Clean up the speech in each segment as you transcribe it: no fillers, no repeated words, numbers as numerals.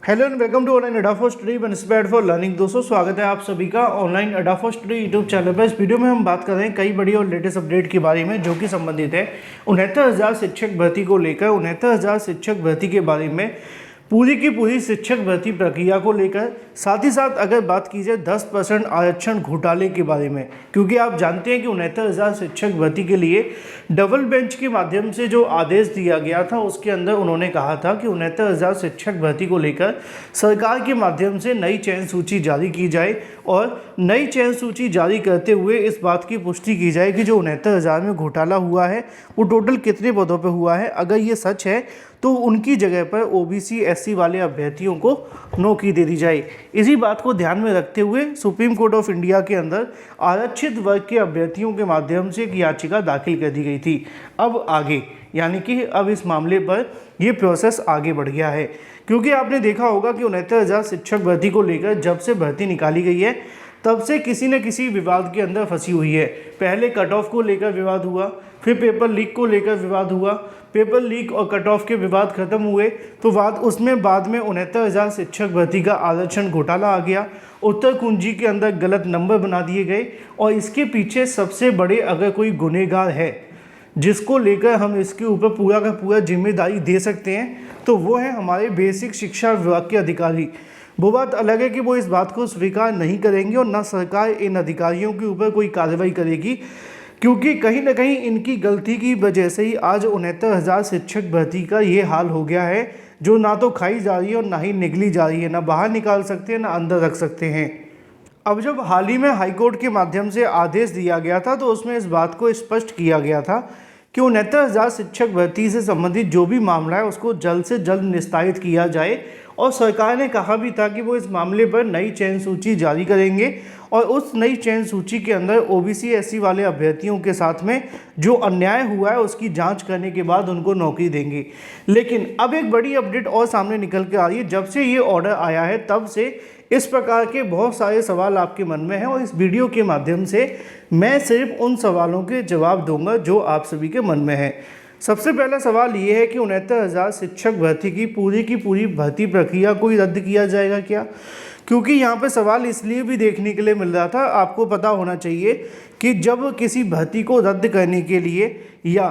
Hello and welcome to online Adda for study one inspired for learning. दोस्तों स्वागत है आप सभी का online Adda for study YouTube channel पर। इस वीडियो में हम बात कर रहे हैं कई बड़ी और लेटेस्ट अपडेट के बारे में जो कि संबंधित है 69,000 शिक्षक भर्ती को लेकर। 69,000 शिक्षक भर्ती के बारे में पूरी की पूरी शिक्षक भर्ती प्रक्रिया को लेकर, साथ ही साथ अगर बात की जाए 10% आरक्षण घोटाले के बारे में, क्योंकि आप जानते हैं कि 69,000 शिक्षक भर्ती के लिए डबल बेंच के माध्यम से जो आदेश दिया गया था उसके अंदर उन्होंने कहा था कि 69,000 शिक्षक भर्ती को लेकर सरकार के माध्यम से नई चयन सूची जारी की जाए और नई चयन सूची जारी करते हुए इस बात की पुष्टि की जाए कि जो 69,000 में घोटाला हुआ है वो टोटल कितने पदों पर हुआ है। अगर ये सच है तो उनकी जगह पर ओबीसी एससी वाले अभ्यर्थियों को नौकरी दे दी जाए। इसी बात को ध्यान में रखते हुए सुप्रीम कोर्ट ऑफ इंडिया के अंदर आरक्षित वर्ग के अभ्यर्थियों के माध्यम से एक याचिका दाखिल कर दी गई थी। अब आगे यानी कि अब इस मामले पर ये प्रोसेस आगे बढ़ गया है, क्योंकि आपने देखा होगा कि 69,000 शिक्षक भर्ती को लेकर जब से भर्ती निकाली गई है तब से किसी न किसी विवाद के अंदर फंसी हुई है। पहले कट ऑफ को लेकर विवाद हुआ, फिर पेपर लीक को लेकर विवाद हुआ, पेपर लीक और कट ऑफ के विवाद खत्म हुए तो बाद में 69,000 शिक्षक भर्ती का आरक्षण घोटाला आ गया। उत्तर कुंजी के अंदर गलत नंबर बना दिए गए और इसके पीछे सबसे बड़े अगर कोई गुनहगार है जिसको लेकर हम इसके ऊपर पूरा का पूरा जिम्मेदारी दे सकते हैं तो वो है हमारे बेसिक शिक्षा विभाग के अधिकारी। वो बात अलग है कि वो इस बात को स्वीकार नहीं करेंगे और ना सरकार इन अधिकारियों के ऊपर कोई कार्रवाई करेगी, क्योंकि कहीं ना कहीं इनकी गलती की वजह से ही आज 69,000 शिक्षक भर्ती का ये हाल हो गया है, जो ना तो खाई जा रही है और ना ही निगली जा रही है, ना बाहर निकाल सकते हैं ना अंदर रख सकते हैं। अब जब हाल ही में हाईकोर्ट के माध्यम से आदेश दिया गया था तो उसमें इस बात को स्पष्ट किया गया था कि 69,000 शिक्षक भर्ती से संबंधित जो भी मामला है उसको जल्द से जल्द निस्तारित किया जाए और सरकार ने कहा भी था कि वो इस मामले पर नई चयन सूची जारी करेंगे और उस नई चयन सूची के अंदर ओबीसी एससी वाले अभ्यर्थियों के साथ में जो अन्याय हुआ है उसकी जांच करने के बाद उनको नौकरी देंगे। लेकिन अब एक बड़ी अपडेट और सामने निकल के आ रही है। जब से ये ऑर्डर आया है तब से इस प्रकार के बहुत सारे सवाल आपके मन में हैं और इस वीडियो के माध्यम से मैं सिर्फ उन सवालों के जवाब दूंगा जो आप सभी के मन में है। सबसे पहला सवाल ये है कि 69,000 शिक्षक भर्ती की पूरी भर्ती प्रक्रिया को ही रद्द किया जाएगा क्या? क्योंकि यहाँ पे सवाल इसलिए भी देखने के लिए मिल रहा था, आपको पता होना चाहिए कि जब किसी भर्ती को रद्द करने के लिए या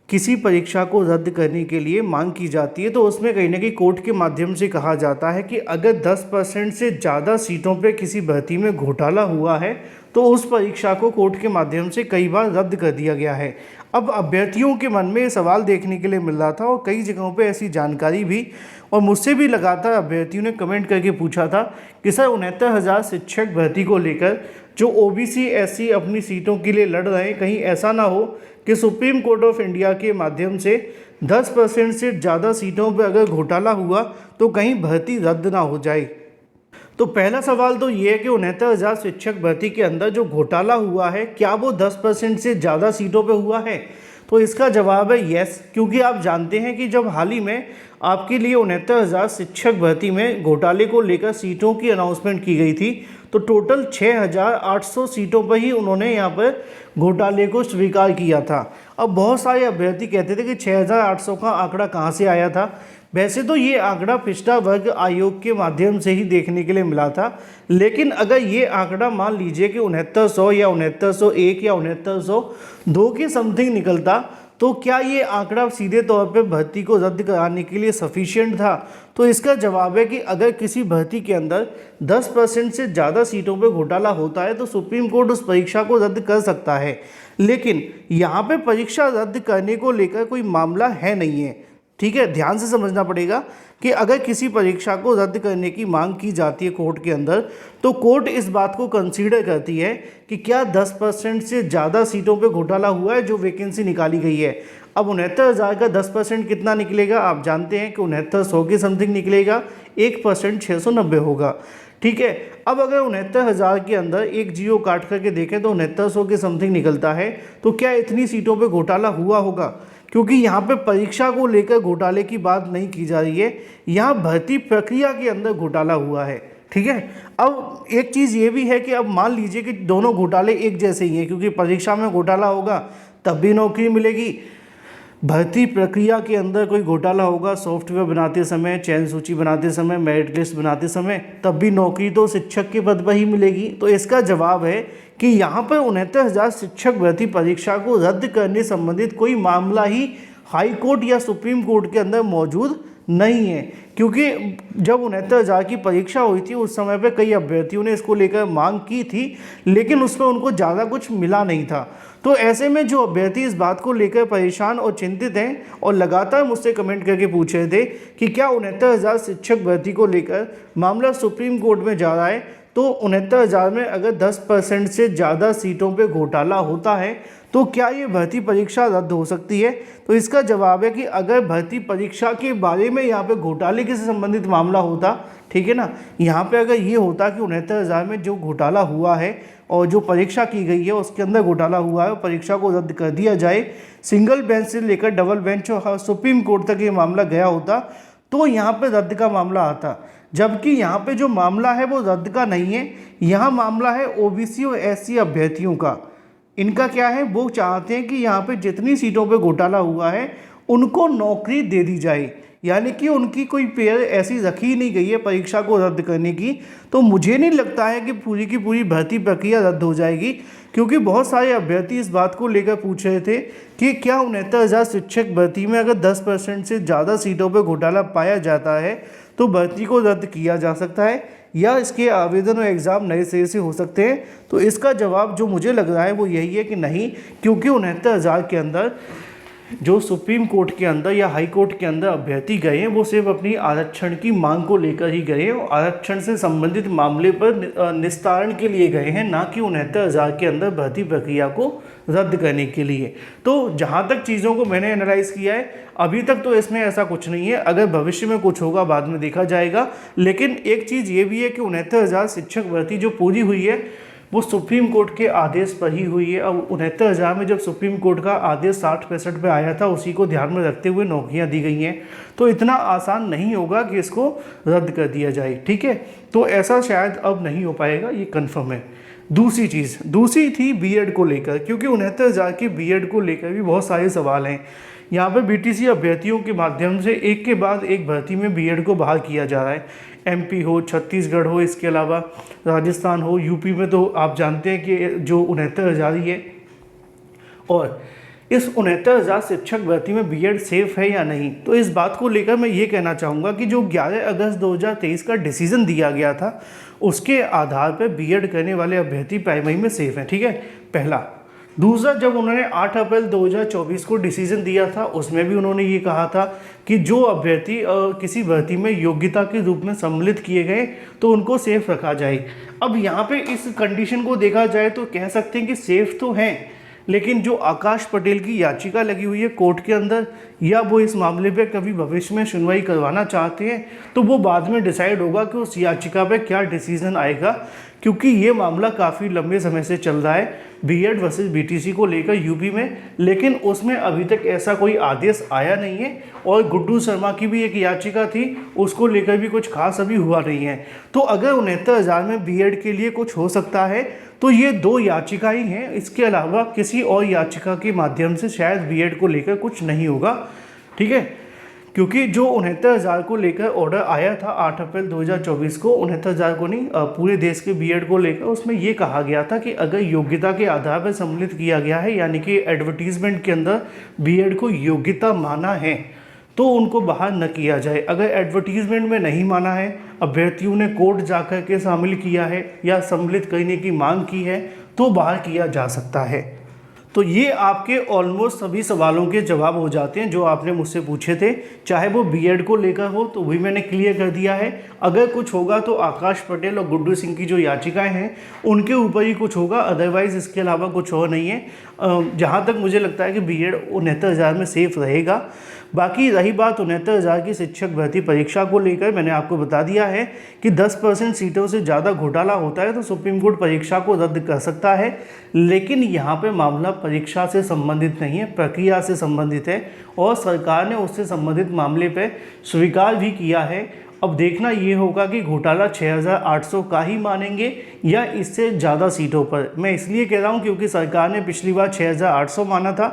किसी परीक्षा को रद्द करने के लिए मांग की जाती है तो उसमें कहीं ना कहीं कोर्ट के माध्यम से कहा जाता है कि अगर 10% से ज़्यादा सीटों पर किसी भर्ती में घोटाला हुआ है तो उस परीक्षा को कोर्ट के माध्यम से कई बार रद्द कर दिया गया है। अब अभ्यर्थियों के मन में ये सवाल देखने के लिए मिल रहा था और कई जगहों पे ऐसी जानकारी भी और मुझसे भी लगातार अभ्यर्थियों ने कमेंट करके पूछा था कि सर 69,000 शिक्षक भर्ती को लेकर जो ओबीसी एससी अपनी सीटों के लिए लड़ रहे हैं, कहीं ऐसा ना हो कि सुप्रीम कोर्ट ऑफ इंडिया के माध्यम से 10% से ज़्यादा सीटों पर अगर घोटाला हुआ तो कहीं भर्ती रद्द ना हो जाए। तो पहला सवाल तो ये है कि 69,000 शिक्षक भर्ती के अंदर जो घोटाला हुआ है क्या वो 10% से ज़्यादा सीटों पे हुआ है? तो इसका जवाब है यस, क्योंकि आप जानते हैं कि जब हाल ही में आपके लिए 69,000 शिक्षक भर्ती में घोटाले को लेकर सीटों की अनाउंसमेंट की गई थी तो टोटल 6,800 सीटों पर ही उन्होंने यहाँ पर घोटाले को स्वीकार किया था। अब बहुत सारे अभ्यर्थी कहते थे कि 6,800 का आंकड़ा कहाँ से आया था। वैसे तो ये आंकड़ा पिछड़ा वर्ग आयोग के माध्यम से ही देखने के लिए मिला था, लेकिन अगर ये आंकड़ा मान लीजिए कि 6900 या 6901 या 6902 के समथिंग निकलता तो क्या ये आंकड़ा सीधे तौर पे भर्ती को रद्द कराने के लिए सफिशिएंट था? तो इसका जवाब है कि अगर किसी भर्ती के अंदर 10% से ज़्यादा सीटों पे घोटाला होता है तो सुप्रीम कोर्ट उस परीक्षा को रद्द कर सकता है, लेकिन यहाँ पे परीक्षा रद्द करने को लेकर कोई मामला है नहीं है। ठीक है, ध्यान से समझना पड़ेगा कि अगर किसी परीक्षा को रद्द करने की मांग की जाती है कोर्ट के अंदर तो कोर्ट इस बात को कंसीडर करती है कि क्या 10% से ज़्यादा सीटों पे घोटाला हुआ है जो वैकेंसी निकाली गई है। अब 69,000 का 10% कितना निकलेगा? आप जानते हैं कि 6900 के समथिंग निकलेगा, 1% 690 होगा। ठीक है, अब अगर 69,000 के अंदर एक जीरो काट करके देखें तो 6900 के समथिंग निकलता है तो क्या इतनी सीटों पे घोटाला हुआ होगा? क्योंकि यहाँ पे परीक्षा को लेकर घोटाले की बात नहीं की जा रही है, यहाँ भर्ती प्रक्रिया के अंदर घोटाला हुआ है। ठीक है, अब एक चीज़ ये भी है कि अब मान लीजिए कि दोनों घोटाले एक जैसे ही हैं, क्योंकि परीक्षा में घोटाला होगा तब भी नौकरी मिलेगी, भर्ती प्रक्रिया के अंदर कोई घोटाला होगा सॉफ्टवेयर बनाते समय, चयन सूची बनाते समय, मेरिट लिस्ट बनाते समय, तब भी नौकरी तो शिक्षक के पद पर ही मिलेगी। तो इसका जवाब है कि यहाँ पर 69,000 शिक्षक भर्ती परीक्षा को रद्द करने संबंधित कोई मामला ही हाई कोर्ट या सुप्रीम कोर्ट के अंदर मौजूद नहीं है, क्योंकि जब 69,000 की परीक्षा हुई थी उस समय पे कई अभ्यर्थियों ने इसको लेकर मांग की थी, लेकिन उसमें उनको ज़्यादा कुछ मिला नहीं था। तो ऐसे में जो अभ्यर्थी इस बात को लेकर परेशान और चिंतित हैं और लगातार मुझसे कमेंट करके पूछ रहे थे कि क्या 69,000 शिक्षक भर्ती को लेकर मामला सुप्रीम कोर्ट में जा रहा है, तो 69,000 में अगर 10% से ज़्यादा सीटों पे घोटाला होता है तो क्या ये भर्ती परीक्षा रद्द हो सकती है? तो इसका जवाब है कि अगर भर्ती परीक्षा के बारे में यहाँ पे घोटाले के से संबंधित मामला होता, ठीक है ना, यहाँ पे अगर ये होता कि 69,000 में जो घोटाला हुआ है और जो परीक्षा की गई है उसके अंदर घोटाला हुआ है और परीक्षा को रद्द कर दिया जाए, सिंगल बेंच से लेकर डबल बेंच और सुप्रीम कोर्ट तक ये मामला गया होता, तो यहाँ पे रद्द का मामला आता। जबकि यहाँ पे जो मामला है वो रद्द का नहीं है, यहाँ मामला है ओबीसी और एससी अभ्यर्थियों का। इनका क्या है, वो चाहते हैं कि यहाँ पे जितनी सीटों पे घोटाला हुआ है उनको नौकरी दे दी जाए, यानी कि उनकी कोई पेयर ऐसी रखी नहीं गई है परीक्षा को रद्द करने की। तो मुझे नहीं लगता है कि पूरी की पूरी भर्ती प्रक्रिया रद्द हो जाएगी, क्योंकि बहुत सारे अभ्यर्थी इस बात को लेकर पूछ रहे थे कि क्या 69,000 शिक्षक भर्ती में अगर 10% से ज़्यादा सीटों पर घोटाला पाया जाता है तो भर्ती को रद्द किया जा सकता है या इसके आवेदन और एग्ज़ाम नए सिरे से हो सकते हैं। तो इसका जवाब जो मुझे लग रहा है वो यही है कि नहीं, क्योंकि 69,000 के अंदर जो सुप्रीम कोर्ट के अंदर या हाई कोर्ट के अंदर अभ्यर्थी गए हैं वो सिर्फ अपनी आरक्षण की मांग को लेकर ही गए हैं और आरक्षण से संबंधित मामले पर निस्तारण के लिए गए हैं, ना कि 69,000 के अंदर भर्ती प्रक्रिया को रद्द करने के लिए। तो जहाँ तक चीज़ों को मैंने एनालाइज़ किया है अभी तक तो इसमें ऐसा कुछ नहीं है, अगर भविष्य में कुछ होगा बाद में देखा जाएगा। लेकिन एक चीज़ ये भी है कि 69,000 शिक्षक भर्ती जो पूरी हुई है वो सुप्रीम कोर्ट के आदेश पर ही हुई है। अब 69,000 में जब सुप्रीम कोर्ट का आदेश 60-65 पे आया था, उसी को ध्यान में रखते हुए नौकरियां दी गई हैं, तो इतना आसान नहीं होगा कि इसको रद्द कर दिया जाए, ठीक है। तो ऐसा शायद अब नहीं हो पाएगा, ये कन्फर्म है। दूसरी थी बीएड को लेकर, क्योंकि 69,000 के बीएड को लेकर भी बहुत सारे सवाल हैं। यहाँ पर बीटीसी अभ्यर्थियों के माध्यम से एक के बाद एक भर्ती में बीएड को बहाल किया जा रहा है। एमपी हो, छत्तीसगढ़ हो, इसके अलावा राजस्थान हो, यूपी में तो आप जानते हैं कि जो 69,000 ही है। और इस 69,000 शिक्षक भर्ती में बीएड सेफ है या नहीं, तो इस बात को लेकर मैं ये कहना चाहूँगा कि जो 11 अगस्त 2023 का डिसीज़न दिया गया था उसके आधार पर बीएड करने वाले अभ्यर्थी प्राइमरी में सेफ हैं, ठीक है, पहला। दूसरा, जब उन्होंने 8 अप्रैल 2024 को डिसीजन दिया था उसमें भी उन्होंने ये कहा था कि जो अभ्यर्थी किसी भर्ती में योग्यता के रूप में सम्मिलित किए गए तो उनको सेफ रखा जाए। अब यहाँ पे इस कंडीशन को देखा जाए तो कह सकते हैं कि सेफ तो हैं, लेकिन जो आकाश पटेल की याचिका लगी हुई है कोर्ट के अंदर, या वो इस मामले पे कभी भविष्य में सुनवाई करवाना चाहते हैं, तो वो बाद में डिसाइड होगा कि उस याचिका पे क्या डिसीजन आएगा, क्योंकि ये मामला काफ़ी लंबे समय से चल रहा है बीएड वर्सेस बीटीसी को लेकर यूपी में, लेकिन उसमें अभी तक ऐसा कोई आदेश आया नहीं है। और गुड्डू शर्मा की भी एक याचिका थी, उसको लेकर भी कुछ खास अभी हुआ नहीं है। तो अगर 69,000 में बीएड के लिए कुछ हो सकता है तो ये 2 याचिका ही हैं, इसके अलावा किसी और याचिका के माध्यम से शायद बीएड को लेकर कुछ नहीं होगा, ठीक है। क्योंकि जो 69,000 को लेकर ऑर्डर आया था 8 अप्रैल 2024 को, 69,000 को नहीं, पूरे देश के बीएड को लेकर, उसमें ये कहा गया था कि अगर योग्यता के आधार पर सम्मिलित किया गया है, यानी कि एडवर्टीजमेंट के अंदर बीएड को योग्यता माना है, तो उनको बाहर न किया जाए। अगर एडवर्टीजमेंट में नहीं माना है, अभ्यर्थियों ने कोर्ट जाकर के शामिल किया है या सम्मिलित करने की मांग की है, तो बाहर किया जा सकता है। तो ये आपके ऑलमोस्ट सभी सवालों के जवाब हो जाते हैं जो आपने मुझसे पूछे थे, चाहे वो बीएड को लेकर हो तो भी मैंने क्लियर कर दिया है। अगर कुछ होगा तो आकाश पटेल और गुड्डू सिंह की जो याचिकाएं हैं उनके ऊपर ही कुछ होगा, अदरवाइज़ इसके अलावा कुछ और नहीं है। जहाँ तक मुझे लगता है कि बीएड 69,000 में सेफ रहेगा। बाकी रही बात 69,000 की शिक्षक भर्ती परीक्षा को लेकर, मैंने आपको बता दिया है कि 10% सीटों से ज़्यादा घोटाला होता है तो सुप्रीम कोर्ट परीक्षा को रद्द कर सकता है। लेकिन यहाँ पे मामला परीक्षा से संबंधित नहीं है, प्रक्रिया से संबंधित है और सरकार ने उससे संबंधित मामले पे स्वीकार भी किया है। अब देखना ये होगा कि घोटाला 6,800 का ही मानेंगे या इससे ज़्यादा सीटों पर। मैं इसलिए कह रहा हूँ क्योंकि सरकार ने पिछली बार 6,800 माना था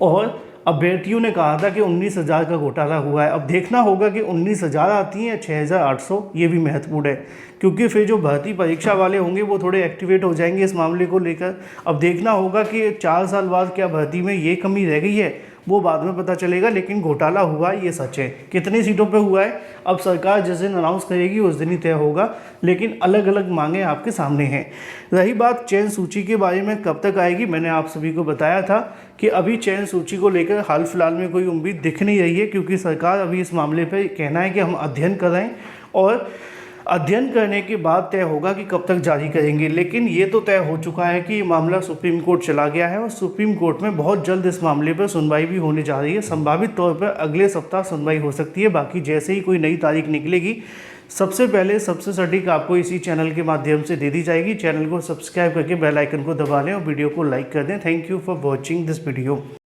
और अभ्यर्थियों ने कहा था कि 19,000 का घोटाला हुआ है। अब देखना होगा कि 19,000 आती हैं या 6,800, ये भी महत्वपूर्ण है, क्योंकि फिर जो भर्ती परीक्षा वाले होंगे वो थोड़े एक्टिवेट हो जाएंगे इस मामले को लेकर। अब देखना होगा कि 4 साल बाद क्या भर्ती में ये कमी रह गई है, वो बाद में पता चलेगा, लेकिन घोटाला हुआ ये सच है। कितनी सीटों पे हुआ है अब सरकार जिस दिन अनाउंस करेगी उस दिन ही तय होगा, लेकिन अलग अलग मांगे आपके सामने हैं। रही बात चयन सूची के बारे में कब तक आएगी, मैंने आप सभी को बताया था कि अभी चयन सूची को लेकर हाल फिलहाल में कोई उम्मीद दिख नहीं रही है, क्योंकि सरकार अभी इस मामले पर कहना है कि हम अध्ययन कर रहे हैं और अध्ययन करने के बाद तय होगा कि कब तक जारी करेंगे। लेकिन ये तो तय हो चुका है कि ये मामला सुप्रीम कोर्ट चला गया है और सुप्रीम कोर्ट में बहुत जल्द इस मामले पर सुनवाई भी होने जा रही है। संभावित तौर पर अगले सप्ताह सुनवाई हो सकती है। बाकी जैसे ही कोई नई तारीख निकलेगी सबसे पहले सबसे सटीक आपको इसी चैनल के माध्यम से दे दी जाएगी। चैनल को सब्सक्राइब करके बेल आइकन को दबा लें और वीडियो को लाइक कर दें। Thank you for watching this video.